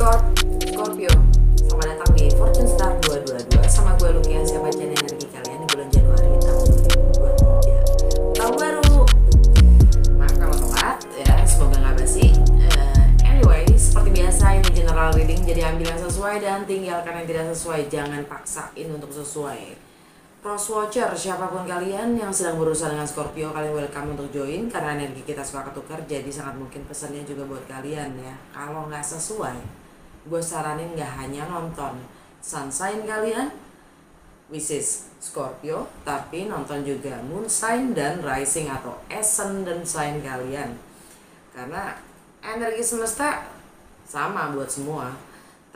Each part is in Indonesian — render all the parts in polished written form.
Scorpio, selamat datang di Fortune Star 222 sama gue Lucky yang siapa bacain energi kalian di bulan Januari tahun 2023. Tahun baru, maaf kalau telat ya, semoga gak basi. Anyway, seperti biasa ini general reading, jadi ambil yang sesuai dan tinggalkan yang tidak sesuai, jangan paksain untuk sesuai. Cross watcher, siapapun kalian yang sedang berusaha dengan Scorpio, kalian welcome untuk join karena energi kita suka ketukar, jadi sangat mungkin pesannya juga buat kalian ya. Kalau nggak sesuai, gue saranin nggak hanya nonton sun sign kalian, which is Scorpio, tapi nonton juga moon sign dan rising atau ascendant sign kalian. Karena energi semesta sama buat semua,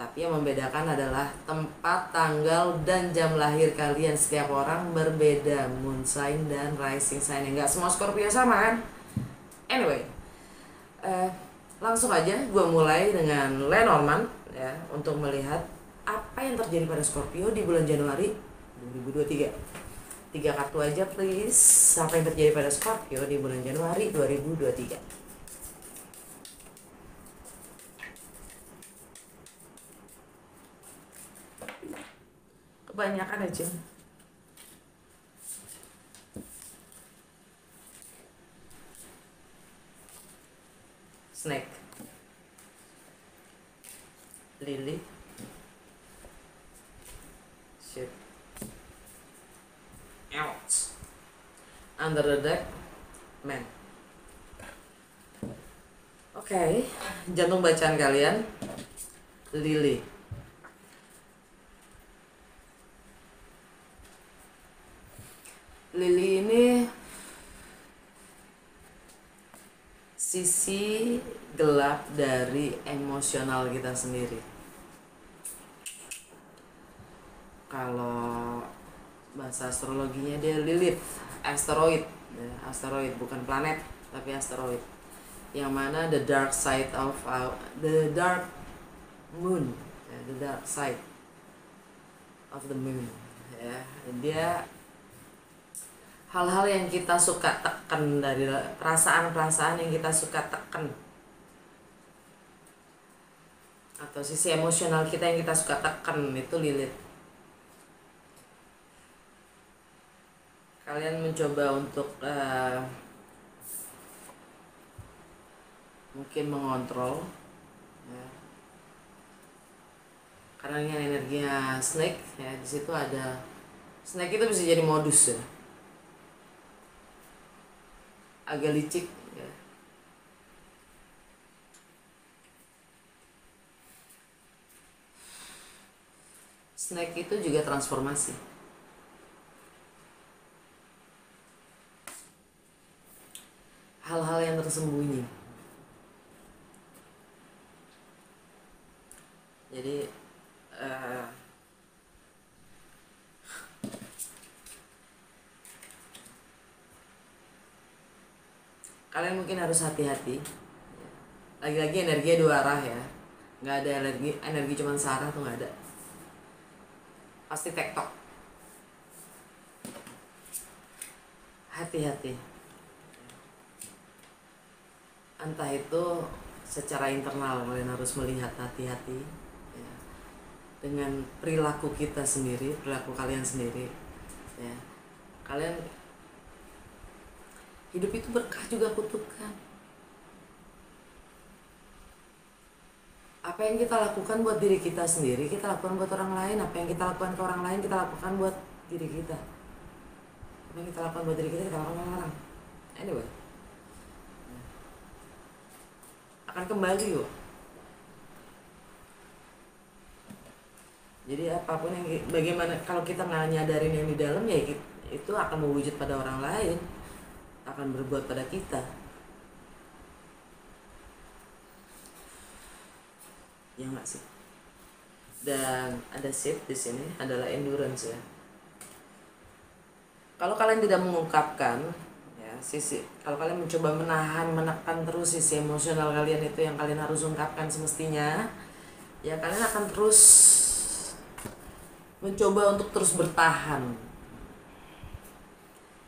tapi yang membedakan adalah tempat, tanggal, dan jam lahir kalian. Setiap orang berbeda moon sign dan rising sign. Nggak semua Scorpio sama kan? Anyway, langsung aja gue mulai dengan Lenormand ya, untuk melihat apa yang terjadi pada Scorpio di bulan Januari 2023. 3 kartu aja please. Apa yang terjadi pada Scorpio di bulan Januari 2023. Kebanyakan aja. Snake, Lily, shit, ouch, under the deck, man. Oke, jantung bacaan kalian, Lily. Lily ini sisi gelap dari emosional kita sendiri. Kalau bahasa astrologinya dia Lilith, asteroid, asteroid bukan planet tapi asteroid. Yang mana the dark side of the dark moon, the dark side of the moon. Ya, dia hal-hal yang kita suka tekan, dari perasaan-perasaan yang kita suka tekan, atau sisi emosional kita yang kita suka tekan, itu Lilith. Kalian mencoba untuk mungkin mengontrol ya. Karena ini energinya snake ya, di situ ada snake, itu bisa jadi modus ya, agak licik ya. Snake itu juga transformasi. Hal-hal yang tersembunyi. Jadi kalian mungkin harus hati-hati. Lagi-lagi energinya dua arah ya, nggak ada energi cuma searah tuh, nggak ada, pasti tektok. Hati-hati, entah itu secara internal kalian harus melihat, hati-hati ya, dengan perilaku kita sendiri, perilaku kalian sendiri ya. Kalian, hidup itu berkah juga kutukan. Apa yang kita lakukan buat diri kita sendiri, kita lakukan buat orang lain. Apa yang kita lakukan ke orang lain, kita lakukan buat diri kita. Apa yang kita lakukan buat diri kita, kita lakukan ke orang. Anyway, akan kembali kok. Jadi apapun yang, bagaimana kalau kita nggak nyadarin yang di dalam ya, itu akan mewujud pada orang lain, akan berbuat pada kita. Ya nggak sih? Dan ada shift di sini adalah endurance ya. Kalau kalian tidak mengungkapkan ya, kalau kalian mencoba menekan terus sisi emosional kalian, itu yang kalian harus ungkapkan semestinya ya, kalian akan terus mencoba untuk terus bertahan.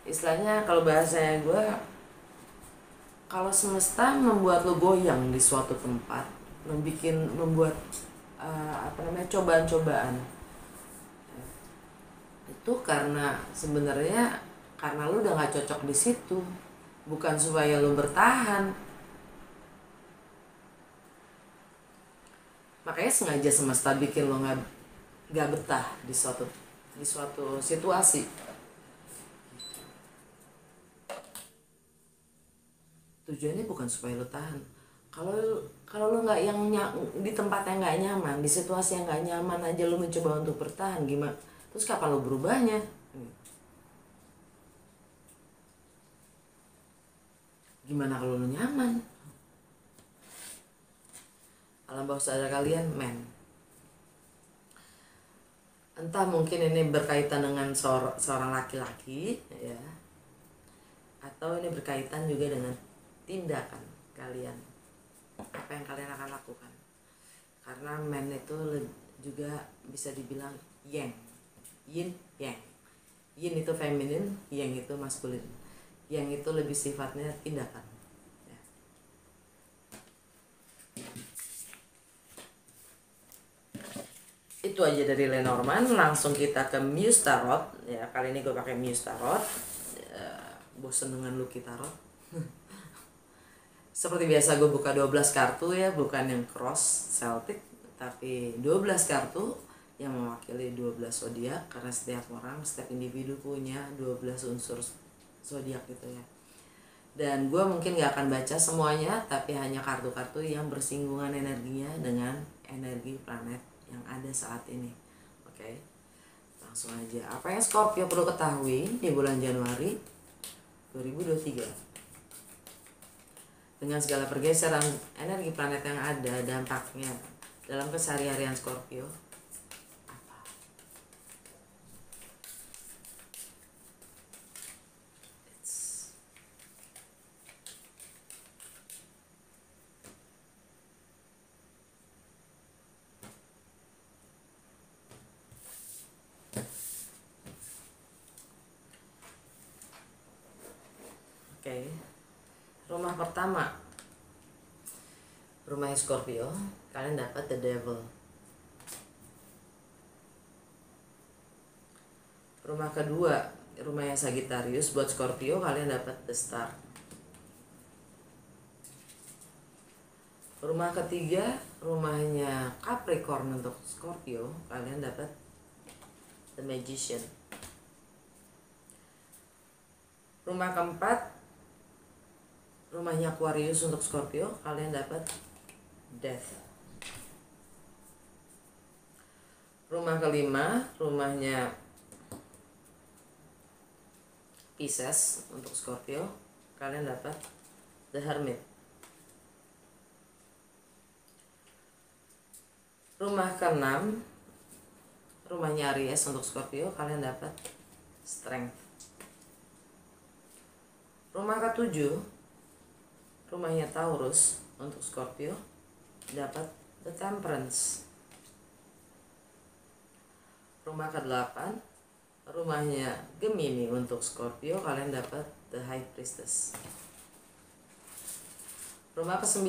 Istilahnya kalau bahasanya gue, kalau semesta membuat lo goyang di suatu tempat, membuat cobaan-cobaan. Itu karena sebenarnya karena lu udah nggak cocok di situ, bukan supaya lu bertahan. Makanya sengaja semesta bikin lo nggak betah di suatu situasi. Tujuannya bukan supaya lo tahan. Kalau lo nggak di tempat yang nggak nyaman, di situasi yang nggak nyaman aja lo mencoba untuk bertahan, gimana? Terus kapan lo berubahnya? Gimana kalau lo nyaman? Alam bawah sadar kalian, men. Entah mungkin ini berkaitan dengan seorang laki-laki, ya, atau ini berkaitan juga dengan tindakan kalian, apa yang kalian akan lakukan. Karena men itu juga bisa dibilang yang, yin yang. Yin itu feminin, yang itu maskulin. Yang itu lebih sifatnya tindakan. Ya. Itu aja dari Lenormand. Langsung kita ke Muse Tarot. Ya, kali ini gue pakai Muse Tarot. Bosen dengan Lucky Tarot. Seperti biasa gue buka 12 kartu ya, bukan yang cross Celtic, tapi 12 kartu yang mewakili 12 zodiak, karena setiap orang, setiap individu punya 12 unsur zodiak gitu ya. Dan gue mungkin gak akan baca semuanya, tapi hanya kartu-kartu yang bersinggungan energinya dengan energi planet yang ada saat ini. Oke, langsung aja. Apa yang Scorpio perlu ketahui di bulan Januari 2023? Dengan segala pergeseran energi planet yang ada, dampaknya dalam keseharian Scorpio apa? Oke. Rumah pertama, rumah Scorpio, kalian dapat The Devil. Rumah kedua, rumahnya Sagittarius, buat Scorpio kalian dapat The Star. Rumah ketiga, rumahnya Capricorn untuk Scorpio, kalian dapat The Magician. Rumah keempat, rumahnya Aquarius untuk Scorpio, kalian dapat Death. Rumah kelima, rumahnya Pisces untuk Scorpio, kalian dapat The Hermit. Rumah keenam, rumahnya Aries untuk Scorpio, kalian dapat Strength. Rumah ketujuh, rumahnya Taurus untuk Scorpio, dapat The Temperance. Rumah ke-8, rumahnya Gemini untuk Scorpio, kalian dapat The High Priestess. Rumah ke-9,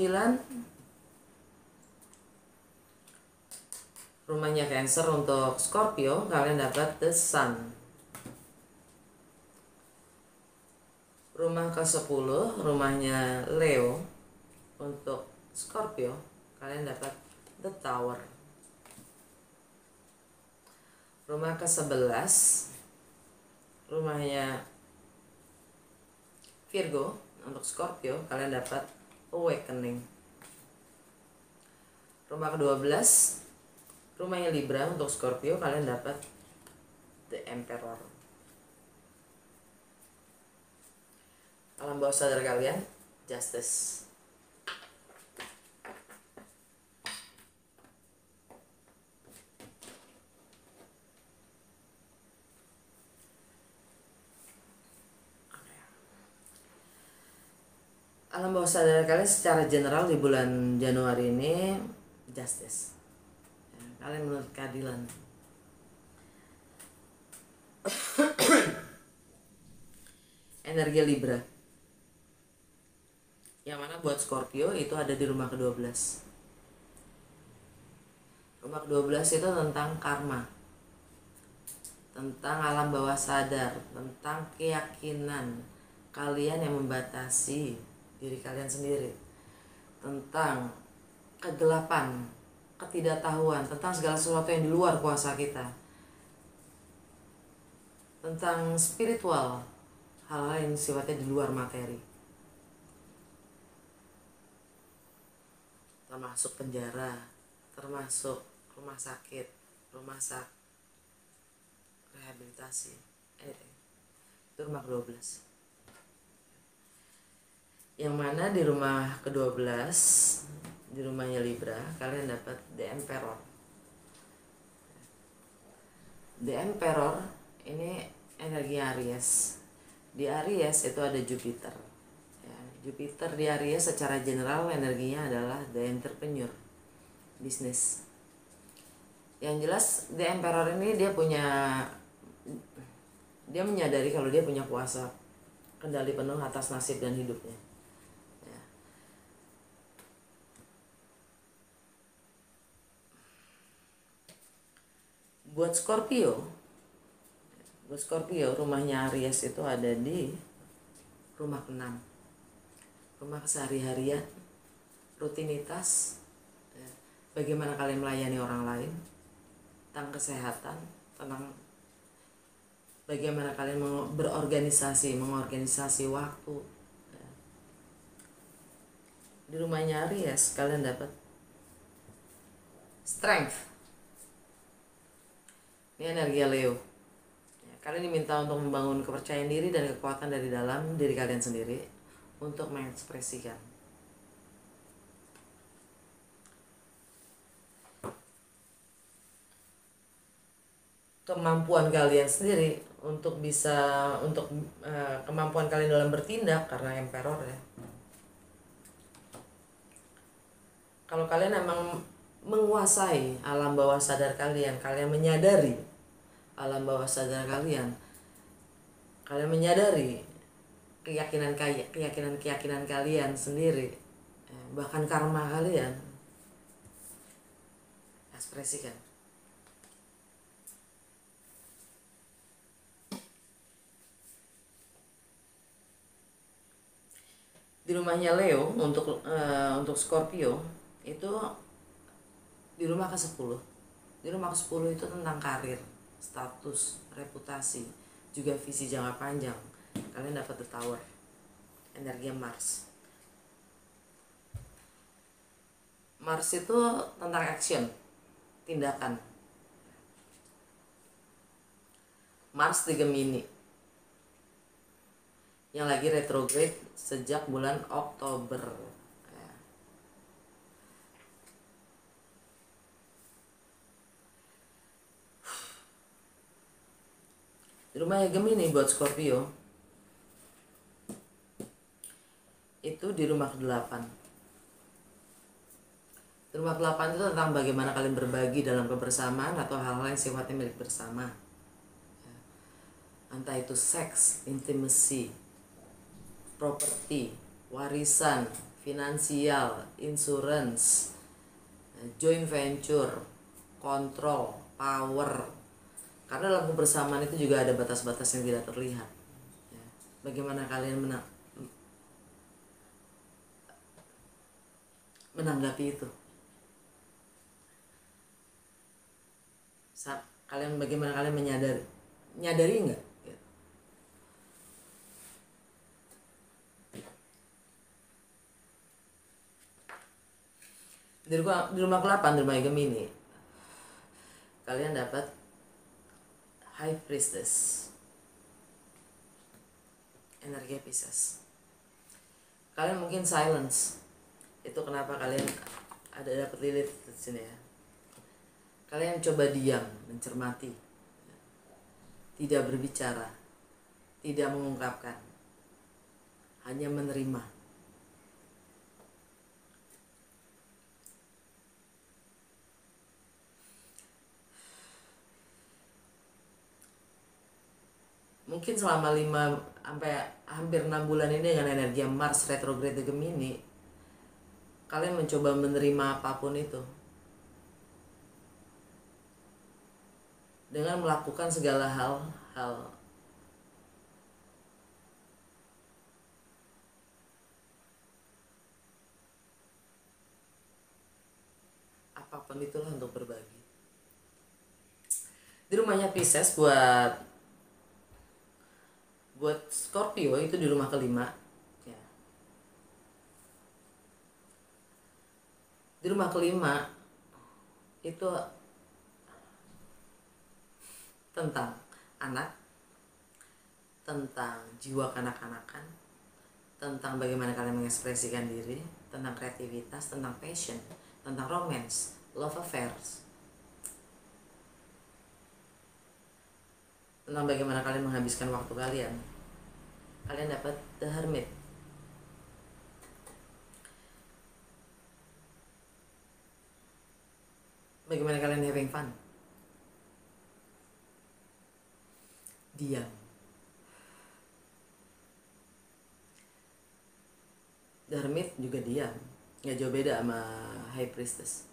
rumahnya Cancer untuk Scorpio, kalian dapat The Sun. Rumah ke-10, rumahnya Leo untuk Scorpio, kalian dapat The Tower. Rumah ke-11, rumahnya Virgo untuk Scorpio, kalian dapat Awakening. Rumah ke-12, rumahnya Libra untuk Scorpio, kalian dapat The Emperor. Alam bawah sadar kalian, Justice. Alam bawah sadar kalian secara general di bulan Januari ini Justice. Kalian menurut keadilan. Energi Libra, yang mana buat Scorpio itu ada di rumah ke-12. Rumah ke-12 itu tentang karma, tentang alam bawah sadar, tentang keyakinan kalian yang membatasi diri kalian sendiri, tentang kegelapan, ketidaktahuan, tentang segala sesuatu yang di luar kuasa kita, tentang spiritual, hal-hal yang sifatnya di luar materi, termasuk penjara, termasuk rumah sakit, rehabilitasi, anything. Itu rumah ke-12. Yang mana di rumah ke-12, di rumahnya Libra, kalian dapat The Emperor. The Emperor ini energi Aries. Di Aries itu ada Jupiter. Ya, Jupiter di Aries secara general energinya adalah The Entrepreneur, bisnis. Yang jelas The Emperor ini dia menyadari kalau dia punya kuasa kendali penuh atas nasib dan hidupnya. Ya. Buat Scorpio, rumahnya Aries itu ada di rumah ke-6. Rumah kesehari-harian, rutinitas, ya. Bagaimana kalian melayani orang lain, tentang kesehatan, tentang bagaimana kalian mengorganisasi waktu. Ya. Di rumahnya Aries kalian dapat Strength. Ini energi Leo. Ya, kalian diminta untuk membangun kepercayaan diri dan kekuatan dari dalam diri kalian sendiri untuk mengekspresikan. Kemampuan kalian sendiri untuk kemampuan kalian dalam bertindak, karena Emperor ya. Kalau kalian emang menguasai alam bawah sadar kalian menyadari alam bawah sadar kalian menyadari keyakinan kalian sendiri, bahkan karma kalian, ekspresikan. Di rumahnya Leo untuk Scorpio itu di rumah ke-10. Di rumah ke-10 itu tentang karir, status, reputasi, juga visi jangka panjang. Kalian dapat The Tower, energi Mars. Mars itu tentang action, tindakan. Mars di Gemini yang lagi retrograde sejak bulan Oktober. Di rumah Gemini buat Scorpio itu di rumah ke-8. Di rumah ke-8 itu tentang bagaimana kalian berbagi dalam kebersamaan atau hal-hal yang sifatnya milik bersama. Entah itu seks, intimacy, properti, warisan, finansial, insurance, joint venture, kontrol, power. Karena dalam kebersamaan itu juga ada batas-batas yang tidak terlihat. Bagaimana kalian menanggapi itu? Bagaimana kalian menyadari enggak? Di rumah ke-8, di rumah Gemini, kalian dapat High Priestess, energi Pisces. Kalian mungkin silence. Itu kenapa kalian ada dapat Lilith di sini ya. Kalian coba diam, mencermati, tidak berbicara, tidak mengungkapkan, hanya menerima. Mungkin selama 5 sampai hampir 6 bulan ini dengan energi Mars retrograde di Gemini, kalian mencoba menerima apapun itu. dengan melakukan segala hal apapun itulah untuk berbagi. Di rumahnya Pisces buat Scorpio itu di rumah kelima ya. Di rumah kelima itu tentang anak, tentang jiwa kanak-kanakan, tentang bagaimana kalian mengekspresikan diri, tentang kreativitas, tentang passion, tentang romance, love affairs, tentang bagaimana kalian menghabiskan waktu kalian. Kalian dapat The Hermit. Bagaimana kalian having fun? Diam. The Hermit juga diam, nggak jauh beda sama High Priestess,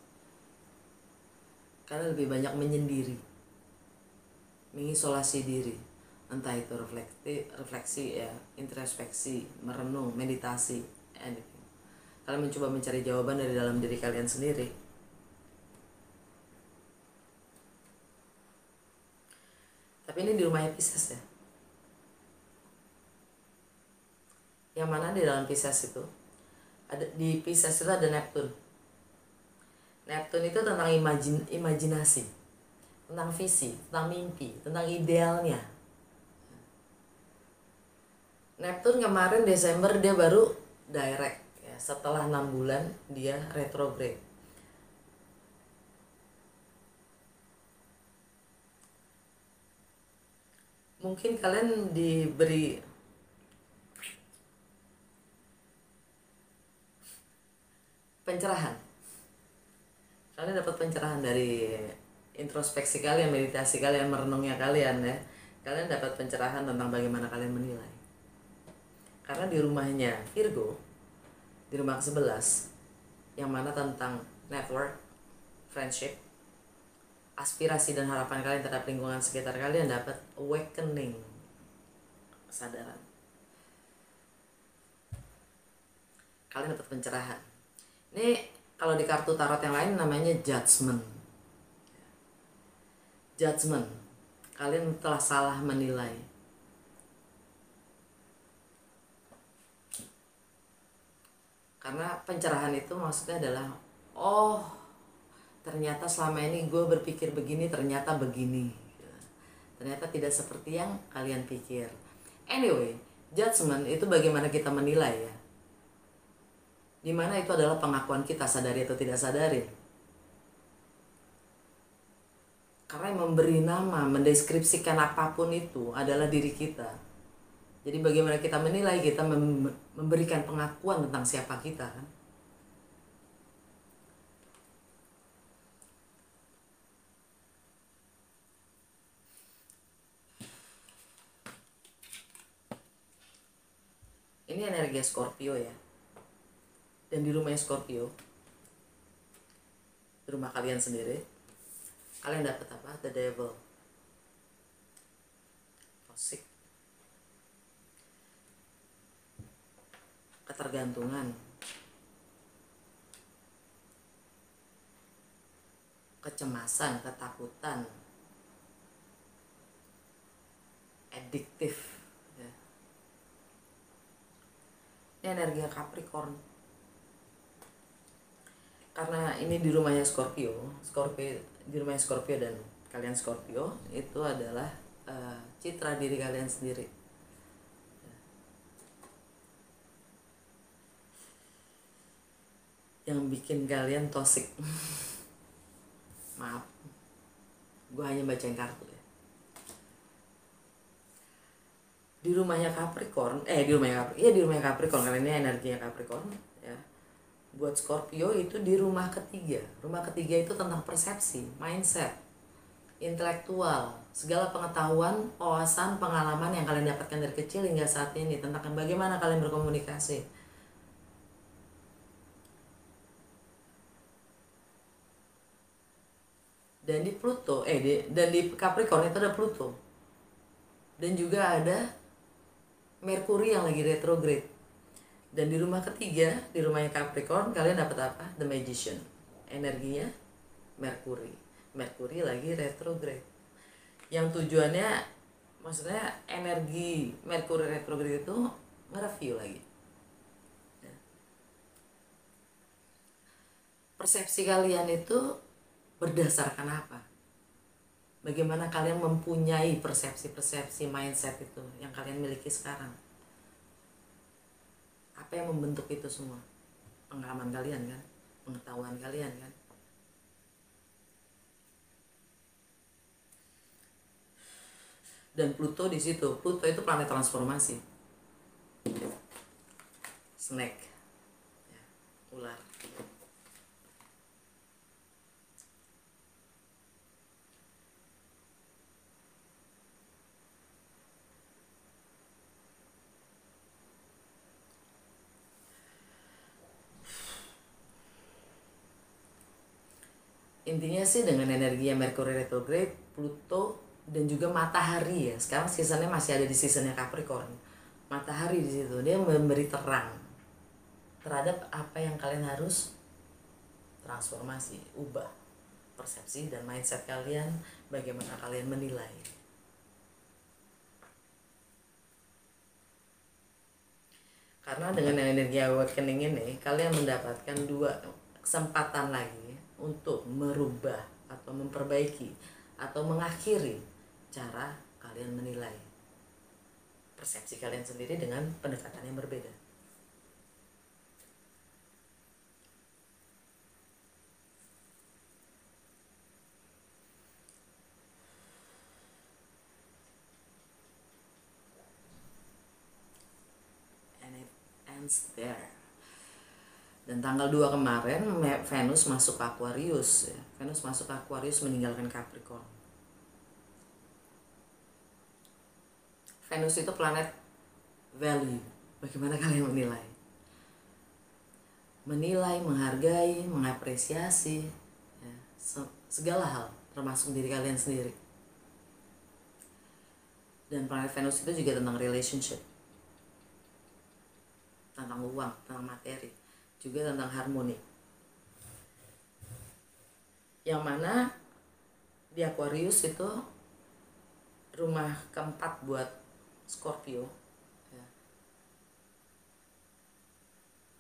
karena lebih banyak menyendiri, mengisolasi diri, entah itu refleksi ya, introspeksi, merenung, meditasi, anything. Kalian mencoba mencari jawaban dari dalam diri kalian sendiri. Tapi ini di rumahnya Pisces ya. Yang mana di dalam Pisces itu di Pisces itu ada Neptune. Neptune itu tentang imajinasi, tentang visi, tentang mimpi, tentang idealnya. Neptune kemarin Desember dia baru direct ya, setelah 6 bulan dia retrograde. Mungkin kalian diberi pencerahan. Kalian dapat pencerahan dari introspeksi kalian, meditasi kalian, merenungnya kalian ya. Kalian dapat pencerahan tentang bagaimana kalian menilai. Karena di rumahnya Virgo, di rumah ke-11, yang mana tentang network, friendship, aspirasi dan harapan kalian terhadap lingkungan sekitar kalian, dapat awakening, kesadaran. Kalian dapat pencerahan. Ini kalau di kartu tarot yang lain namanya judgment. Judgment. Kalian telah salah menilai. Karena pencerahan itu maksudnya adalah, oh ternyata selama ini gue berpikir begini, ternyata begini. Ternyata tidak seperti yang kalian pikir. Anyway, judgment itu bagaimana kita menilai ya. Dimana itu adalah pengakuan kita, sadari atau tidak sadari. Karena yang memberi nama, mendeskripsikan apapun itu adalah diri kita. Jadi bagaimana kita menilai, kita memberikan pengakuan tentang siapa kita kan. Ini energi Scorpio ya. Dan di rumahnya Scorpio, di rumah kalian sendiri, kalian dapat apa? The Devil. Toxic. Ketergantungan. Kecemasan, ketakutan. Addiktif. Ya. Ini energinya Capricorn. Karena ini di rumahnya Scorpio di rumahnya Scorpio dan kalian Scorpio itu adalah citra diri kalian sendiri. Yang bikin kalian toxic. Maaf, gue hanya bacain kartu ya. Di rumahnya Capricorn, di rumahnya Capricorn karena ini energinya Capricorn ya. Buat Scorpio itu di rumah ketiga. Rumah ketiga itu tentang persepsi, mindset, intelektual, segala pengetahuan, wawasan, pengalaman yang kalian dapatkan dari kecil hingga saat ini tentang bagaimana kalian berkomunikasi. Dan di Pluto, dan di Capricorn itu ada Pluto. Dan juga ada Merkuri yang lagi retrograde. Dan di rumah ketiga, di rumahnya Capricorn, kalian dapat apa? The Magician. Energinya Merkuri. Merkuri lagi retrograde. Yang tujuannya, maksudnya energi Merkuri retrograde itu nge-review lagi. Persepsi kalian itu berdasarkan apa? Bagaimana kalian mempunyai persepsi-persepsi mindset itu yang kalian miliki sekarang? Apa yang membentuk itu semua? Pengalaman kalian kan? Pengetahuan kalian kan? Dan Pluto di situ. Pluto itu planet transformasi. Snake. Ya, ular. Intinya sih dengan energi Merkuri retrograde, Pluto, dan juga matahari ya. Sekarang seasonnya masih ada di seasonnya Capricorn. Matahari di situ dia memberi terang terhadap apa yang kalian harus transformasi, ubah persepsi dan mindset kalian, bagaimana kalian menilai. Karena dengan energi awakening ini kalian mendapatkan 2 kesempatan lagi untuk merubah atau memperbaiki atau mengakhiri cara kalian menilai persepsi kalian sendiri dengan pendekatan yang berbeda. And it ends there. Dan tanggal 2 kemarin Venus masuk Aquarius ya. Venus masuk Aquarius meninggalkan Capricorn. Venus itu planet value. Bagaimana kalian menilai? Menilai, menghargai, mengapresiasi ya, segala hal termasuk diri kalian sendiri. Dan planet Venus itu juga tentang relationship, tentang uang, tentang materi, juga tentang harmoni. Yang mana di Aquarius itu rumah keempat buat Scorpio ya.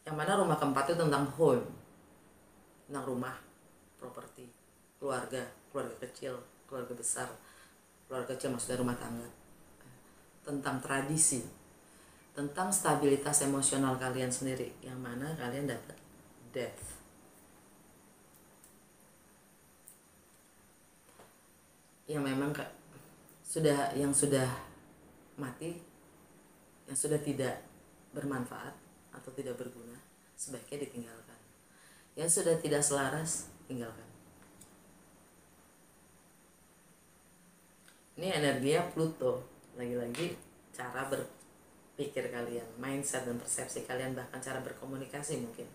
Yang mana rumah keempat itu tentang home, tentang rumah, properti, keluarga kecil, keluarga besar. Keluarga kecil maksudnya rumah tangga. Tentang tradisi, tentang stabilitas emosional kalian sendiri, yang mana kalian dapat death. Yang memang sudah mati, yang sudah tidak bermanfaat atau tidak berguna, sebaiknya ditinggalkan. Yang sudah tidak selaras, tinggalkan. Ini energinya Pluto, lagi-lagi cara berpikir kalian, mindset dan persepsi kalian, bahkan cara berkomunikasi mungkin.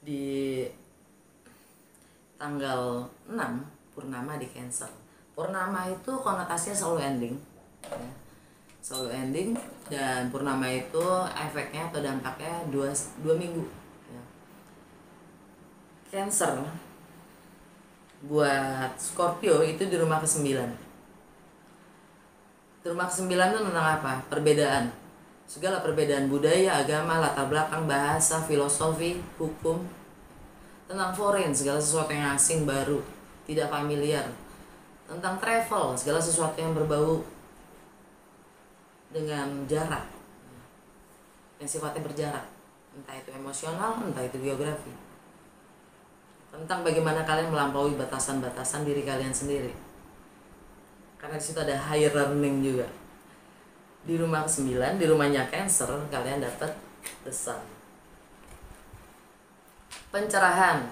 Di tanggal 6 purnama di Cancer. Purnama itu konotasinya selalu ending ya. Selalu ending, dan purnama itu efeknya atau dampaknya 2 minggu ya. Cancer buat Scorpio itu di rumah ke-9. Di rumah ke-9 itu tentang apa? Perbedaan. Segala perbedaan budaya, agama, latar belakang, bahasa, filosofi, hukum. Tentang foreign, segala sesuatu yang asing, baru, tidak familiar. Tentang travel, segala sesuatu yang berbau dengan jarak, yang sifatnya berjarak, entah itu emosional, entah itu geografi. Tentang bagaimana kalian melampaui batasan-batasan diri kalian sendiri, karena di situ ada higher learning juga. Di rumah ke-9, di rumahnya Cancer, kalian dapat the sun, pencerahan,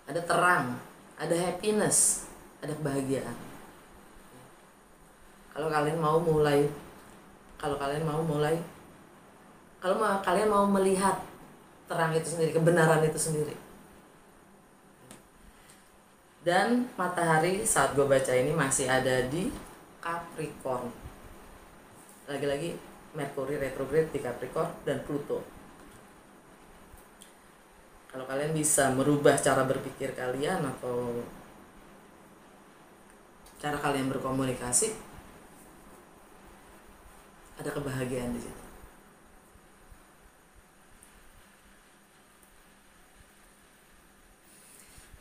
ada terang, ada happiness, ada kebahagiaan. Kalau kalian mau mulai, kalau kalian mau melihat terang itu sendiri, kebenaran itu sendiri. Dan matahari saat gue baca ini masih ada di Capricorn. Lagi-lagi Merkuri retrograde di Capricorn dan Pluto. Kalau kalian bisa merubah cara berpikir kalian atau cara kalian berkomunikasi, ada kebahagiaan di situ.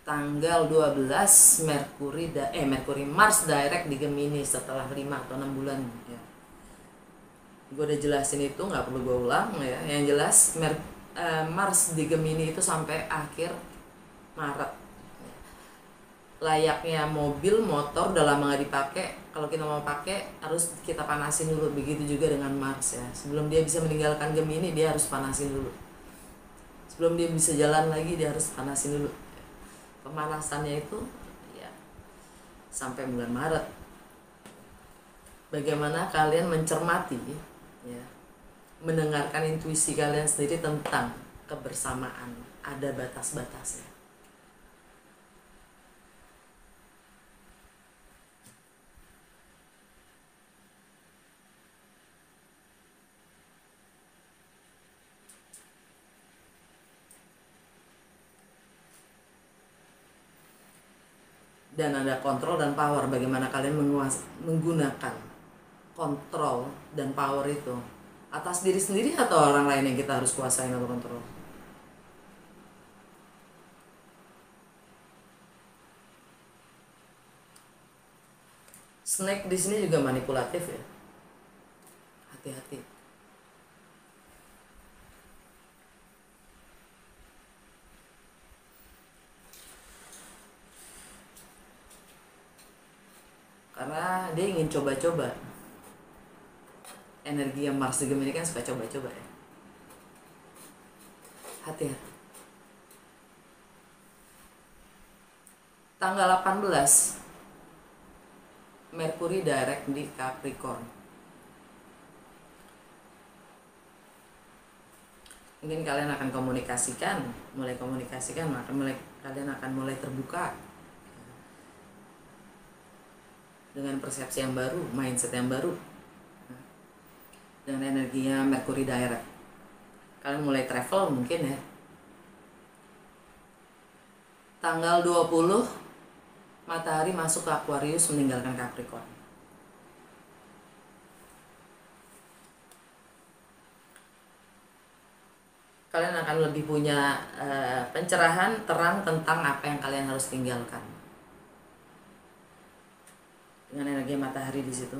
Tanggal 12 Merkuri Mars direct di Gemini setelah 5 atau 6 bulan ya. Gue udah jelasin itu, nggak perlu gue ulang ya. Yang jelas Mars di Gemini itu sampai akhir Maret. Layaknya mobil, motor udah lama nggak dipakai, kalau kita mau pakai harus kita panasin dulu. Begitu juga dengan Mars ya. Sebelum dia bisa meninggalkan Gemini, dia harus panasin dulu. Sebelum dia bisa jalan lagi, dia harus panasin dulu. Pemanasannya itu ya sampai bulan Maret. Bagaimana kalian mencermati ya, mendengarkan intuisi kalian sendiri tentang kebersamaan, ada batas-batasnya. Dan ada kontrol dan power, bagaimana kalian menggunakan kontrol dan power itu atas diri sendiri atau orang lain yang kita harus kuasain atau kontrol. Snake di sini juga manipulatif ya, hati-hati. Karena dia ingin coba-coba. Energi yang Mars di Gemini kan suka coba-coba ya. Hati-hati. Tanggal 18 Merkuri direct di Capricorn. Mungkin kalian akan mulai komunikasikan, maka kalian akan mulai terbuka dengan persepsi yang baru, mindset yang baru. Dengan energinya Merkuri direct, kalian mulai travel mungkin ya. Tanggal 20 Matahari masuk ke Aquarius meninggalkan Capricorn. Kalian akan lebih punya pencerahan, terang tentang apa yang kalian harus tinggalkan. Dengan energi matahari di situ.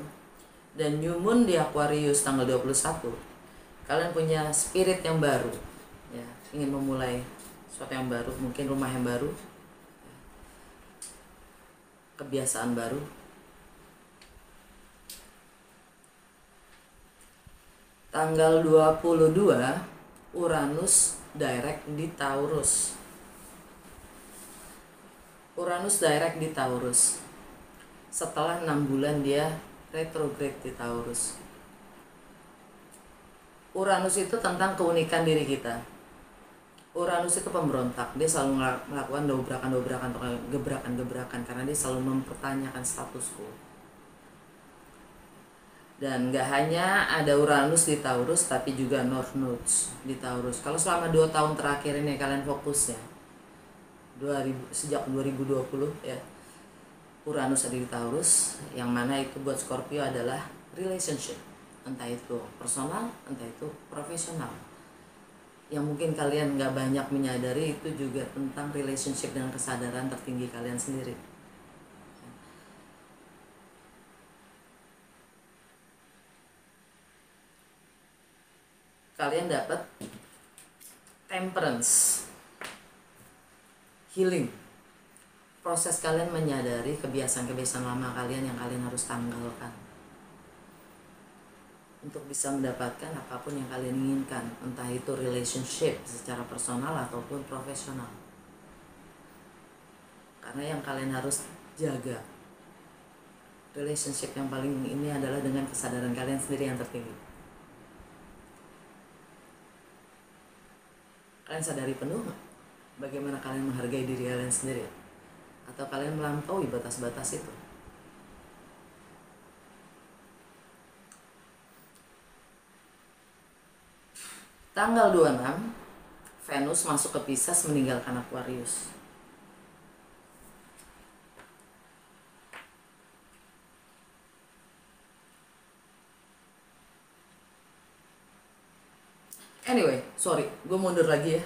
Dan new moon di Aquarius tanggal 21. Kalian punya spirit yang baru ya, ingin memulai sesuatu yang baru, mungkin rumah yang baru, kebiasaan baru. Tanggal 22 Uranus direct di Taurus. Uranus direct di Taurus. Setelah 6 bulan dia retrograde di Taurus. Uranus itu tentang keunikan diri kita. Uranus itu pemberontak, dia selalu melakukan dobrakan-dobrakan atau gebrakan-gebrakan karena dia selalu mempertanyakan status quo. Dan gak hanya ada Uranus di Taurus, tapi juga North Nodes di Taurus. Kalau selama 2 tahun terakhir ini kalian fokusnya sejak 2020 ya, Uranus ada di Taurus, yang mana itu buat Scorpio adalah relationship, entah itu personal, entah itu profesional. Yang mungkin kalian gak banyak menyadari itu juga tentang relationship dengan kesadaran tertinggi kalian sendiri. Kalian dapat temperance, healing. Proses kalian menyadari kebiasaan-kebiasaan lama kalian yang kalian harus tanggalkan untuk bisa mendapatkan apapun yang kalian inginkan, entah itu relationship secara personal ataupun profesional. Karena yang kalian harus jaga relationship yang paling ini adalah dengan kesadaran kalian sendiri yang tertinggi. Kalian sadari penuh gak bagaimana kalian menghargai diri kalian sendiri? Atau kalian melampaui batas-batas itu? Tanggal 26, Venus masuk ke Pisces meninggalkan Aquarius. Anyway, sorry, gue mundur lagi ya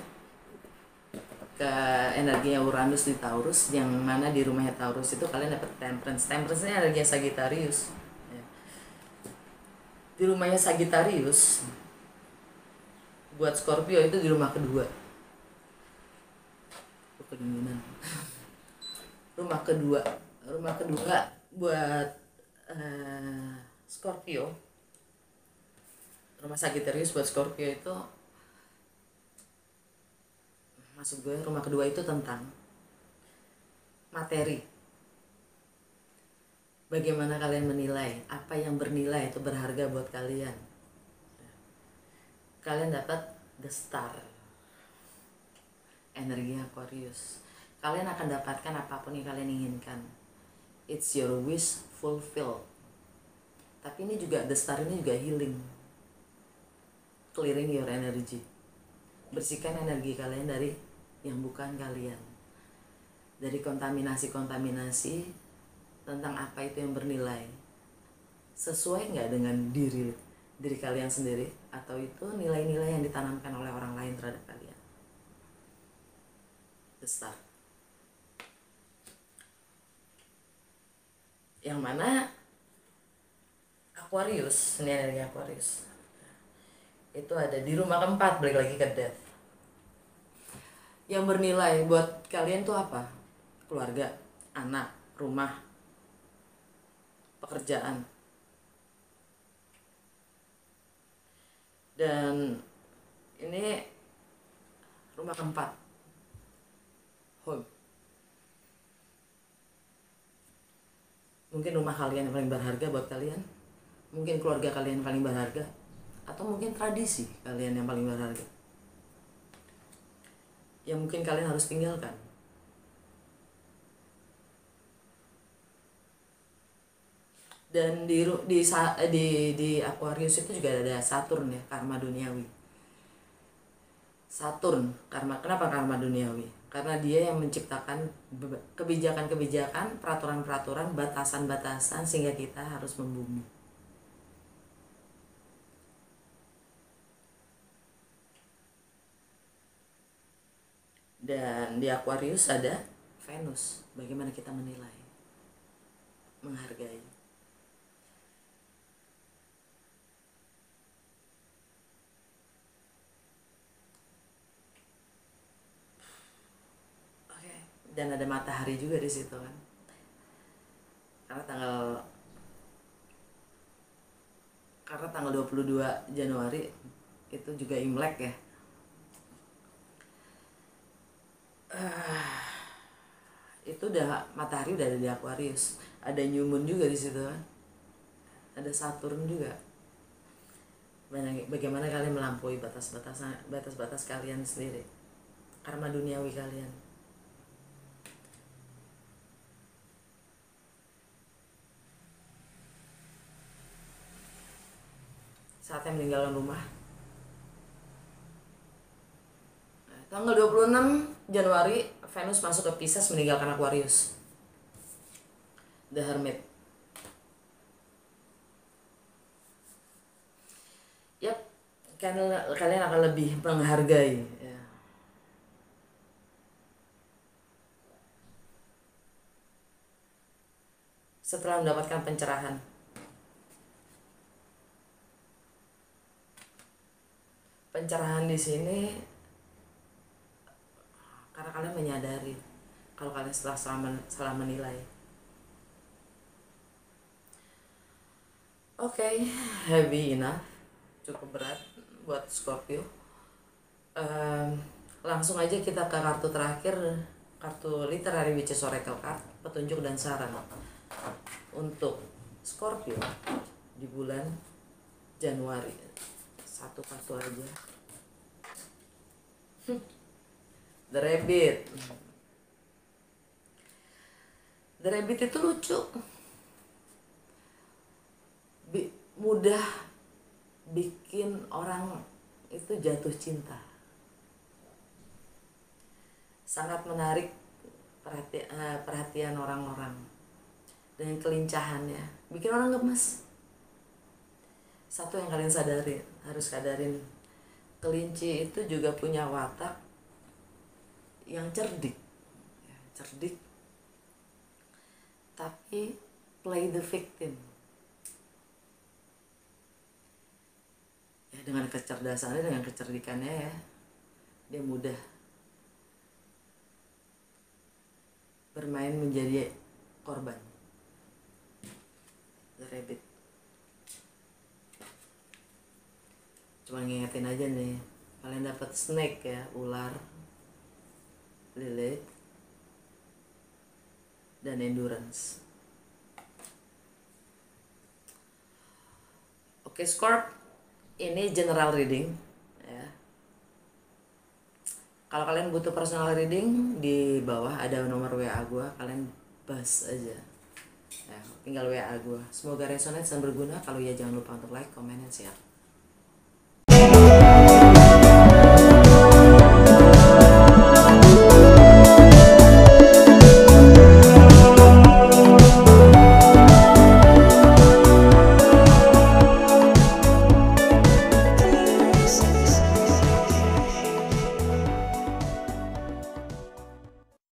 ke energinya Uranus di Taurus, yang mana di rumahnya Taurus itu kalian dapat Temperance. Temperance ini energinya Sagittarius. Ya. Di rumahnya Sagittarius, buat Scorpio itu di rumah kedua. Kedinginan. Rumah kedua buat Scorpio. Rumah Sagittarius buat Scorpio itu, maksud gue rumah kedua itu tentang materi. Bagaimana kalian menilai apa yang bernilai itu berharga buat kalian. Kalian dapat the star, energi Aquarius. Kalian akan dapatkan apapun yang kalian inginkan. It's your wish fulfilled. Tapi ini juga, the star ini juga healing, clearing your energy. Bersihkan energi kalian dari yang bukan kalian, dari kontaminasi tentang apa itu yang bernilai. Sesuai nggak dengan diri kalian sendiri, atau itu nilai-nilai yang ditanamkan oleh orang lain terhadap kalian. The Star, yang mana Aquarius, ini energi Aquarius, itu ada di rumah keempat, balik lagi ke Death. Yang bernilai buat kalian tuh apa? Keluarga, anak, rumah, pekerjaan. Dan ini rumah keempat, home. Mungkin rumah kalian yang paling berharga buat kalian, mungkin keluarga kalian yang paling berharga, atau mungkin tradisi kalian yang paling berharga, yang mungkin kalian harus tinggalkan. Dan di Aquarius itu juga ada Saturn ya, karma duniawi. Saturn, kenapa karma duniawi? Karena dia yang menciptakan kebijakan-kebijakan, peraturan-peraturan, batasan-batasan, sehingga kita harus membumi. Dan di Aquarius ada Venus. Bagaimana kita menilai, menghargai. Dan ada matahari juga di situ kan, karena tanggal 22 Januari itu juga Imlek ya. Itu udah, matahari udah ada di Aquarius, ada new moon juga di situ kan, ada Saturn juga. Bagaimana kalian melampaui batas-batas kalian sendiri, karma duniawi kalian. Saatnya meninggalkan rumah. Tanggal 26 Januari Venus masuk ke Pisces meninggalkan Aquarius. The Hermit. Yap, kalian akan lebih menghargai ya. Setelah mendapatkan pencerahan. Pencerahan di sini karena kalian menyadari kalau kalian salah menilai. Oke, heavy enough, cukup berat buat Scorpio. Langsung aja kita ke kartu terakhir, kartu literary, which is oracle card, petunjuk dan saran untuk Scorpio di bulan Januari. Satu kartu aja. The Rabbit. The Rabbit itu lucu. Mudah bikin orang itu jatuh cinta. Sangat menarik perhatian orang-orang dengan kelincahannya, bikin orang gemes. Satu yang kalian harus sadarin, kelinci itu juga punya watak yang cerdik, tapi play the victim. Ya, dengan kecerdasannya, dengan kecerdikannya ya, dia mudah bermain menjadi korban. The Rabbit. Cuma ngingetin aja nih, kalian dapat snake ya, ular, Lilith, dan endurance. Oke, Scorp, ini general reading ya. Kalau kalian butuh personal reading, di bawah ada nomor WA gue, kalian bahas aja ya, tinggal WA gue. Semoga resonate dan berguna. Kalau ya jangan lupa untuk like, comment, dan share.